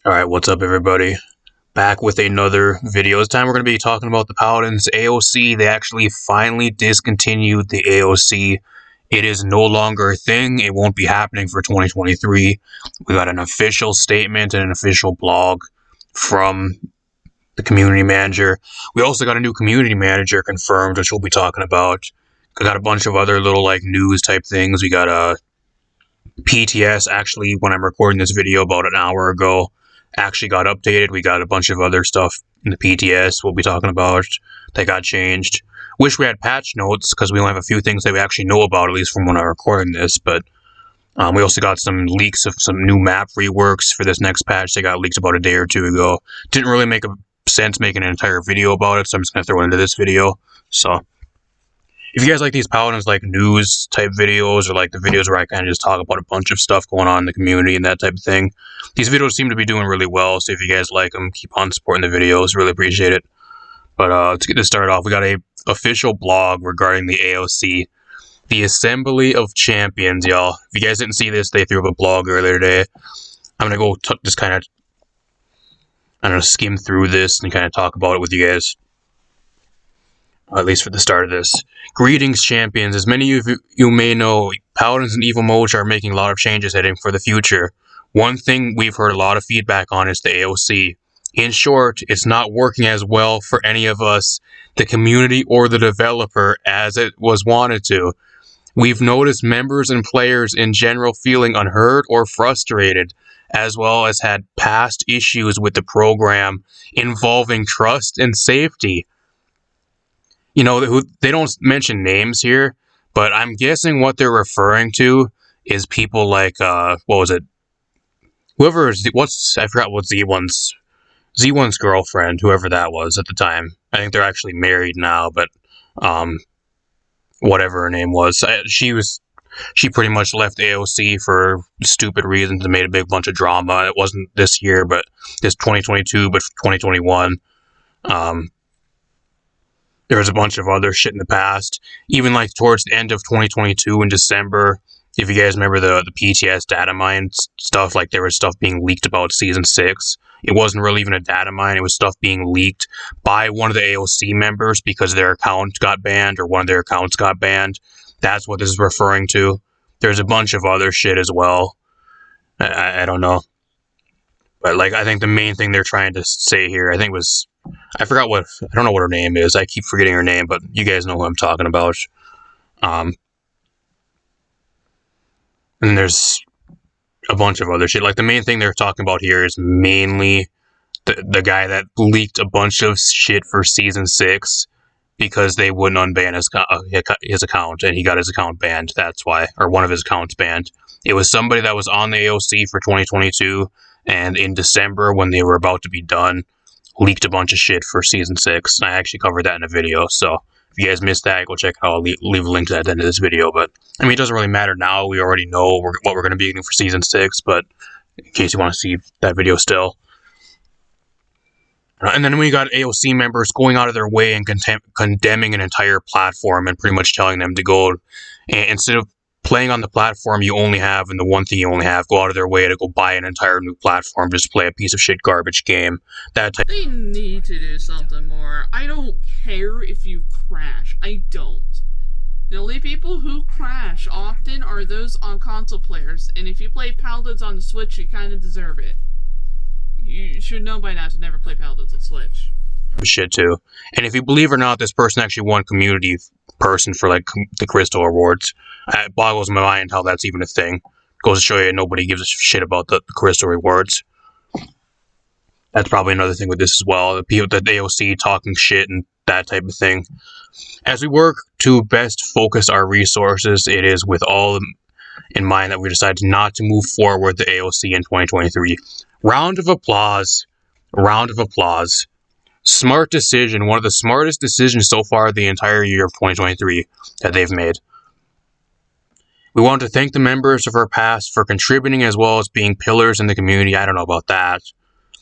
Alright, what's up everybody? Back with another video. This time we're going to be talking about the Paladins AOC. They actually finally discontinued the AOC. It is no longer a thing. It won't be happening for 2023. We got an official statement and an official blog from the community manager. We also got a new community manager confirmed, which we'll be talking about. We got a bunch of other little news type things. We got a PTS, actually, when I'm recording this video about an hour ago, actually got updated. We got a bunch of other stuff in the PTS we'll be talking about that got changed. Wish we had patch notes because we only have a few things that we actually know about, at least from when I'm recording this. But we also got some leaks of some new map reworks for this next patch. They got leaked about a day or two ago. Didn't really make sense making an entire video about it, so I'm just going to throw it into this video. So if you guys like these Paladins news type videos, or the videos where I kind of just talk about a bunch of stuff going on in the community and that type of thing, these videos seem to be doing really well. So if you guys like them, keep on supporting the videos. Really appreciate it. But let's get this started off. We got a official blog regarding the AOC, the Assembly of Champions, y'all. If you guys didn't see this, they threw up a blog earlier today. I'm gonna go just kind of, I'm gonna skim through this and kind of talk about it with you guys. At least for the start of this. Greetings, champions. As many of you may know, Paladins and Evil Moj are making a lot of changes heading for the future. One thing we've heard a lot of feedback on is the AOC. In short, it's not working as well for any of us, the community or the developer, as it was wanted to. We've noticed members and players in general feeling unheard or frustrated, as well as had past issues with the program involving trust and safety. You know, they don't mention names here, but I'm guessing what they're referring to is people like, what was it? Whoever, I forgot what Z1's girlfriend, whoever that was at the time. I think they're actually married now, but, whatever her name was. She pretty much left AOC for stupid reasons and made a big bunch of drama. It wasn't this year, but this 2022, but 2021. There was a bunch of other shit in the past. Even towards the end of 2022 in December, if you guys remember the PTS data mine stuff, there was stuff being leaked about Season 6. It wasn't really even a data mine. It was stuff being leaked by one of the AOC members because their account got banned or one of their accounts got banned. That's what this is referring to. There's a bunch of other shit as well. I don't know. But I think the main thing they're trying to say here, I don't know what her name is. I keep forgetting her name, but you guys know who I'm talking about. And there's a bunch of other shit. The main thing they're talking about here is mainly the guy that leaked a bunch of shit for Season 6 because they wouldn't unban his account, and he got his account banned. That's why. Or one of his accounts banned. It was somebody that was on the AOC for 2022, and in December, when they were about to be done, leaked a bunch of shit for Season 6. I actually covered that in a video, so if you guys missed that, go check it out. I'll leave a link to that at the end of this video. But, I mean, it doesn't really matter now. We already know what we're going to be getting for Season 6, but in case you want to see that video still. And then we got AOC members going out of their way and condemning an entire platform and pretty much telling them to go, instead of playing on the platform you only have and the one thing you only have, go out of their way to go buy an entire new platform just to play a piece of shit garbage game. They need to do something more. I don't care if you crash. I don't. The only people who crash often are those on console players, and if you play Paladins on the Switch, you kind of deserve it. You should know by now to never play Paladins on Switch. Shit too. And if you believe or not, this person actually won community person for the Crystal Awards. It boggles my mind how that's even a thing. Goes to show you nobody gives a shit about the Crystal Awards. That's probably another thing with this as well. The people that AOC talking shit and that type of thing. As we work to best focus our resources, it is with all in mind that we decided not to move forward the AOC in 2023. Round of applause. Round of applause. Smart decision. One of the smartest decisions so far the entire year of 2023 that they've made. We want to thank the members of our past for contributing as well as being pillars in the community. I don't know about that.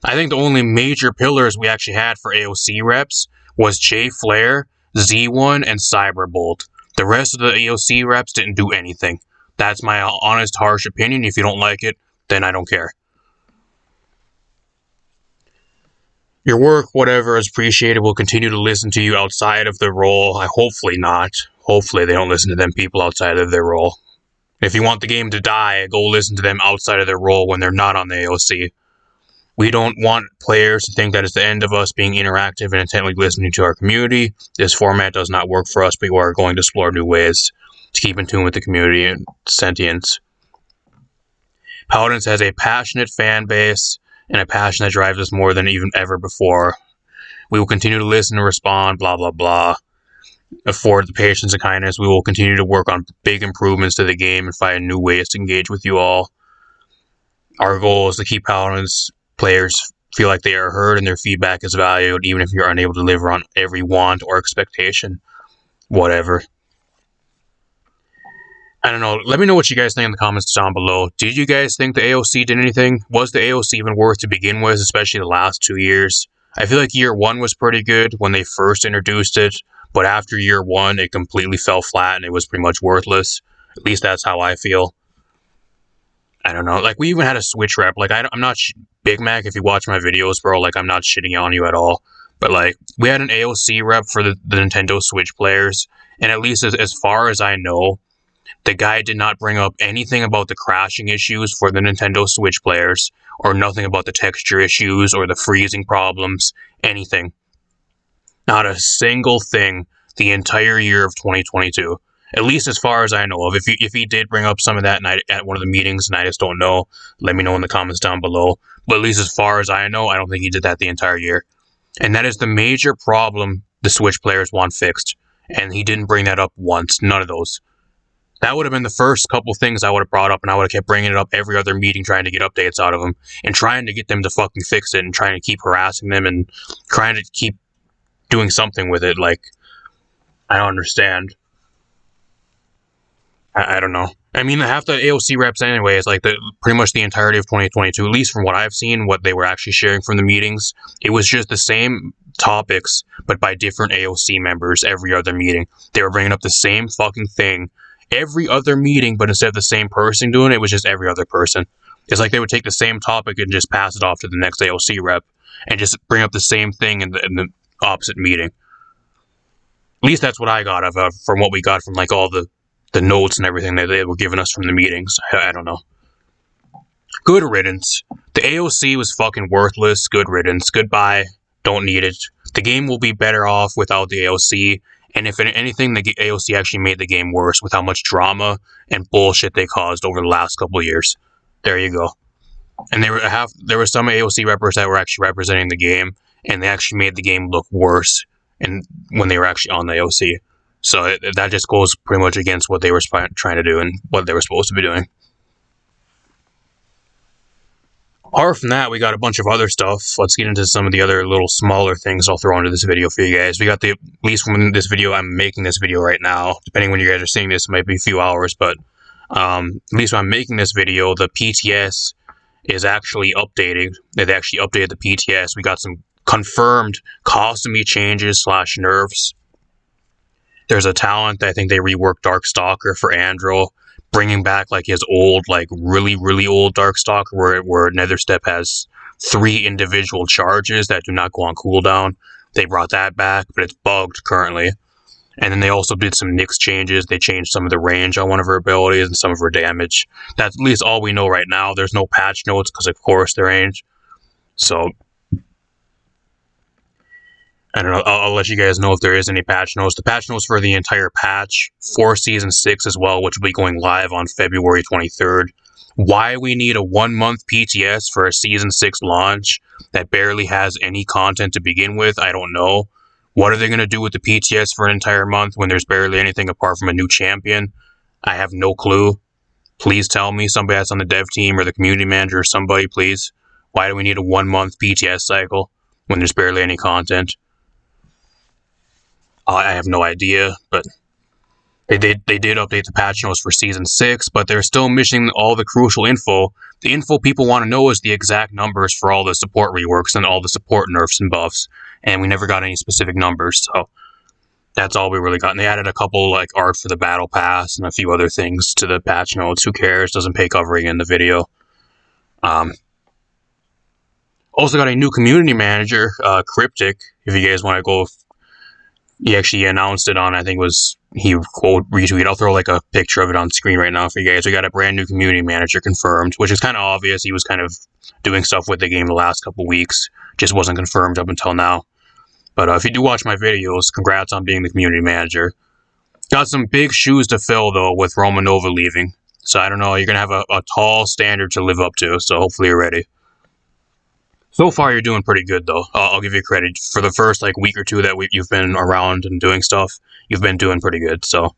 I think the only major pillars we actually had for AOC reps was Jay Flair, Z1, and Cyberbolt. The rest of the AOC reps didn't do anything. That's my honest, harsh opinion. If you don't like it, then I don't care. Your work, whatever, is appreciated. We'll continue to listen to you outside of the role. Hopefully not. Hopefully they don't listen to them people outside of their role. If you want the game to die, go listen to them outside of their role when they're not on the AOC. We don't want players to think that it's the end of us being interactive and intently listening to our community. This format does not work for us, but we are going to explore new ways to keep in tune with the community and sentience. Paladins has a passionate fan base and a passion that drives us more than even ever before. We will continue to listen and respond, blah, blah, blah. Afford the patience and kindness. We will continue to work on big improvements to the game and find new ways to engage with you all. Our goal is to keep Paladins players feel like they are heard and their feedback is valued, even if you're unable to deliver on every want or expectation. Whatever. I don't know. Let me know what you guys think in the comments down below. Did you guys think the AOC did anything? Was the AOC even worth to begin with, especially the last 2 years? I feel like year 1 was pretty good when they first introduced it, but after year 1, it completely fell flat and it was pretty much worthless. At least that's how I feel. I don't know. Like, we even had a Switch rep. Like, I'm not Big Mac. If you watch my videos, bro, like, I'm not shitting on you at all. But, like, we had an AOC rep for the Nintendo Switch players, and at least as far as I know, the guy did not bring up anything about the crashing issues for the Nintendo Switch players, or nothing about the texture issues or the freezing problems, anything. Not a single thing the entire year of 2022. At least as far as I know of. If he did bring up some of that night at one of the meetings and I just don't know, let me know in the comments down below. But at least as far as I know, I don't think he did that the entire year. And that is the major problem the Switch players want fixed. And he didn't bring that up once. None of those. That would have been the first couple things I would have brought up, and I would have kept bringing it up every other meeting, trying to get updates out of them, and trying to get them to fucking fix it, and trying to keep harassing them, and trying to keep doing something with it. Like, I don't understand. I don't know. I mean, half the AOC reps anyway is like pretty much the entirety of 2022, at least from what I've seen, what they were actually sharing from the meetings. It was just the same topics, but by different AOC members every other meeting. They were bringing up the same fucking thing every other meeting, but instead of the same person doing it, it was just every other person. It's like they would take the same topic and just pass it off to the next AOC rep and just bring up the same thing in the opposite meeting. At least that's what I got from what we got from like all the notes and everything that they were giving us from the meetings. I don't know. Good riddance. The AOC was fucking worthless. Good riddance. Goodbye. Don't need it. The game will be better off without the AOC. And if anything, the AOC actually made the game worse with how much drama and bullshit they caused over the last couple of years. There you go. And there were some AOC reppers that were actually representing the game, and they actually made the game look worse and when they were actually on the AOC. So that just goes pretty much against what they were trying to do and what they were supposed to be doing. Apart from that, we got a bunch of other stuff. Let's get into some of the other little smaller things I'll throw into this video for you guys. We got at least when this video, I'm making this video right now. Depending when you guys are seeing this, it might be a few hours, but at least when I'm making this video, the PTS is actually updated. They've actually updated the PTS. We got some confirmed costumey changes / nerfs. There's a talent that I think they reworked Darkstalker for Andro, bringing back like his old, like really, really old Darkstalker where Netherstep has 3 individual charges that do not go on cooldown. They brought that back, but it's bugged currently. And then they also did some Nyx changes. They changed some of the range on one of her abilities and some of her damage. That's at least all we know right now. There's no patch notes because, of course, the range. So I don't know. I'll let you guys know if there is any patch notes. The patch notes for the entire patch for Season 6 as well, which will be going live on February 23rd. Why we need a 1-month PTS for a Season 6 launch that barely has any content to begin with, I don't know. What are they going to do with the PTS for an entire month when there's barely anything apart from a new champion? I have no clue. Please tell me, somebody that's on the dev team or the community manager or somebody, please. Why do we need a 1-month PTS cycle when there's barely any content? I have no idea, but they did update the patch notes for Season 6, but they're still missing all the crucial info. The info people want to know is the exact numbers for all the support reworks and all the support nerfs and buffs, and we never got any specific numbers, so that's all we really got. And they added a couple like art for the battle pass and a few other things to the patch notes. Who cares? Doesn't pay covering in the video. Also got a new community manager, Cryptic. If you guys want to go, he actually announced it on, I think it was, he quote retweet. I'll throw like a picture of it on screen right now for you guys. We got a brand new community manager confirmed, which is kind of obvious. He was kind of doing stuff with the game the last couple weeks, just wasn't confirmed up until now. But if you do watch my videos, congrats on being the community manager. Got some big shoes to fill though with Romanova leaving. So I don't know, you're gonna have a tall standard to live up to. So hopefully you're ready. So far, you're doing pretty good, though. I'll give you credit for the first like week or two that you've been around and doing stuff. You've been doing pretty good. So,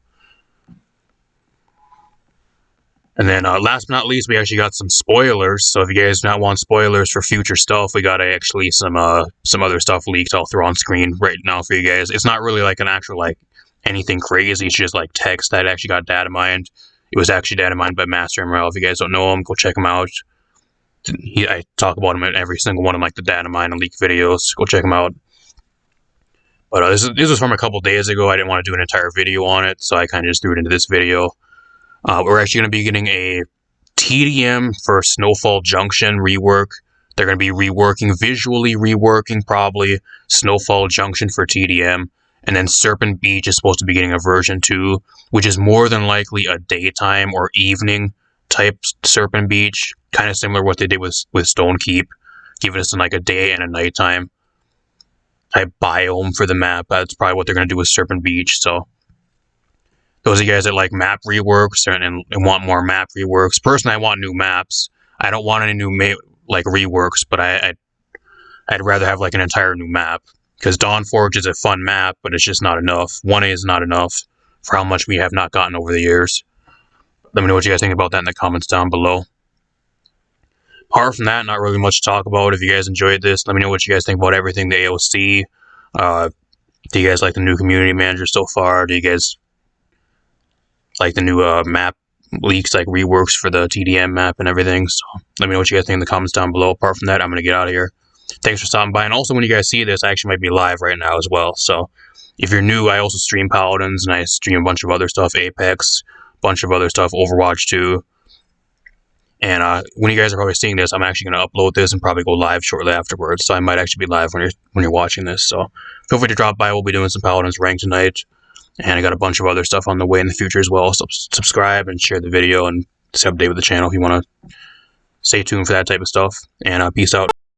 and then last but not least, we actually got some spoilers. So if you guys do not want spoilers for future stuff, we got actually some other stuff leaked. I'll throw on screen right now for you guys. It's not really like an actual like anything crazy. It's just like text that actually got data mined. It was actually data mined by Master MRL. If you guys don't know him, go check him out. I talk about him in every single one of like the data mine and leak videos. Go check him out. But this was from a couple days ago. I didn't want to do an entire video on it, so I kind of just threw it into this video. We're actually going to be getting a TDM for Snowfall Junction rework. They're going to be visually reworking probably Snowfall Junction for TDM. And then Serpent Beach is supposed to be getting a version 2, which is more than likely a daytime or evening type Serpent Beach, kind of similar to what they did with Stone Keep, giving us like a day and a nighttime type biome for the map. That's probably what they're going to do with Serpent Beach. So those of you guys that like map reworks and want more map reworks, personally I want new maps. I don't want any new like reworks, but I'd rather have like an entire new map, because Dawnforge is a fun map, but it's just not enough. 1A is not enough for how much we have not gotten over the years. Let me know what you guys think about that in the comments down below. Apart from that, not really much to talk about. If you guys enjoyed this, let me know what you guys think about everything the AOC. Do you guys like the new community manager so far? Do you guys like the new map leaks, like reworks for the TDM map and everything? So let me know what you guys think in the comments down below. Apart from that, I'm going to get out of here. Thanks for stopping by. And also, when you guys see this, I actually might be live right now as well. So if you're new, I also stream Paladins, and I stream a bunch of other stuff, Apex, bunch of other stuff, Overwatch 2. And when you guys are probably seeing this, I'm actually going to upload this and probably go live shortly afterwards. So I might actually be live when you're watching this. So feel free to drop by. We'll be doing some Paladins rank tonight, and I got a bunch of other stuff on the way in the future as well. So subscribe and share the video and stay updated with the channel if you want to stay tuned for that type of stuff. And peace out.